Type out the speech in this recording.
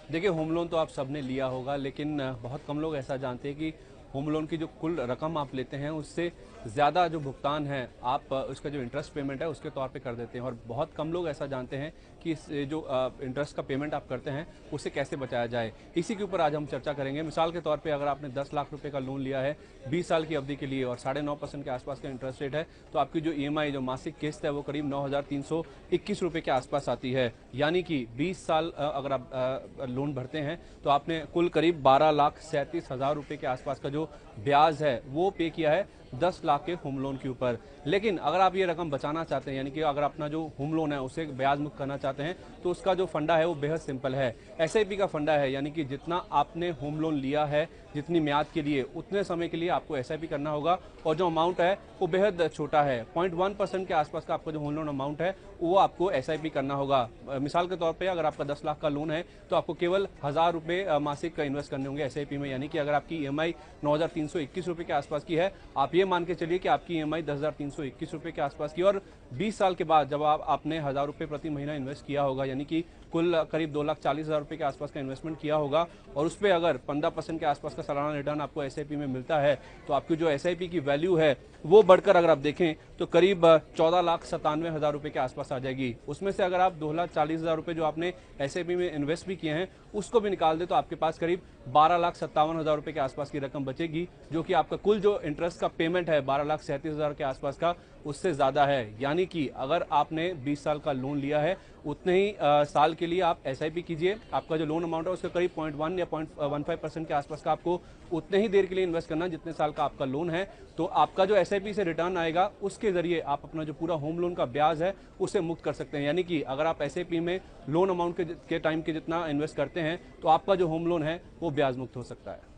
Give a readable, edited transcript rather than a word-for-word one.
देखिए, home loan तो आप सबने लिया होगा, लेकिन बहुत कम लोग ऐसा जानते हैं कि होम लोन की जो कुल रकम आप लेते हैं उससे ज़्यादा जो भुगतान है आप उसका जो इंटरेस्ट पेमेंट है उसके तौर पे कर देते हैं। और बहुत कम लोग ऐसा जानते हैं कि जो इंटरेस्ट का पेमेंट आप करते हैं उसे कैसे बचाया जाए। इसी के ऊपर आज हम चर्चा करेंगे। मिसाल के तौर पे अगर आपने 10 लाख रुपए का लोन लिया है 20 साल की अवधि के लिए और 9.5% के आसपास का इंटरेस्ट रेट है, तो आपकी जो ईएमआई जो मासिक किस्त है वो करीब 9,321 रुपये के आसपास आती है। यानी कि 20 साल अगर आप लोन भरते हैं तो आपने कुल करीब 12,37,000 रुपये के आसपास का जो ब्याज है वो पे किया है 10 लाख के होम लोन के ऊपर। लेकिन अगर आप ये रकम बचाना चाहते हैं, यानी कि अगर अपना जो होम लोन है उसे ब्याज मुक्त करना चाहते हैं, तो उसका जो फंडा है वो बेहद सिंपल है। एसआईपी का फंडा है, यानी कि जितना आपने होम लोन लिया है जितनी म्याद के लिए उतने समय के लिए आपको एसआईपी करना होगा। और जो अमाउंट है वो बेहद छोटा है, 0.1% के आसपास का आपका जो होम लोन अमाउंट है वो आपको एसआईपी करना होगा। मिसाल के तौर पे अगर आपका 10 लाख का लोन है तो आपको केवल 1,000 रुपये मासिक इन्वेस्ट करने होंगे एसआईपी में। यानी कि अगर आपकी ईएमआई 9,321 रुपये के आसपास की है, आप ये मान के चलिए कि आपकी ईएमआई 10,321 रुपये के आसपास की, और 20 साल के बाद जब आपने 1,000 रुपये प्रति महीना इन्वेस्ट किया होगा, यानी कि कुल करीब 2,40,000 रुपये के आसपास का इन्वेस्टमेंट किया होगा, और उस पर अगर 15% के आसपास का सालाना रिटर्न आपको एसआईपी में मिलता है, तो आपकी जो एसआईपी की वैल्यू है वो बढ़कर अगर आप देखें तो करीब 14,97,000 रुपये के आसपास आ जाएगी। उसमें से अगर आप 2,40,000 रुपये जो आपने एसआईपी में इन्वेस्ट भी किए हैं उसको भी निकाल दे तो आपके पास करीब 12,57,000 रुपये के आसपास की रकम बचेगी, जो कि आपका कुल जो इंटरेस्ट का पेमेंट है 12,37,000 के आसपास का उससे ज़्यादा है। यानी कि अगर आपने 20 साल का लोन लिया है उतने ही साल के लिए आप एसआईपी कीजिए। आपका जो लोन अमाउंट है उसका करीब 0.1 या 0.15% के आसपास का आपको उतने ही देर के लिए इन्वेस्ट करना जितने साल का आपका लोन है। तो आपका जो एसआईपी से रिटर्न आएगा उसके जरिए आप अपना जो पूरा होम लोन का ब्याज है उसे मुक्त कर सकते हैं। यानी कि अगर आप एसआईपी में लोन अमाउंट के टाइम के जितना इन्वेस्ट करते हैं तो आपका जो होम लोन है वो ब्याज मुक्त हो सकता है।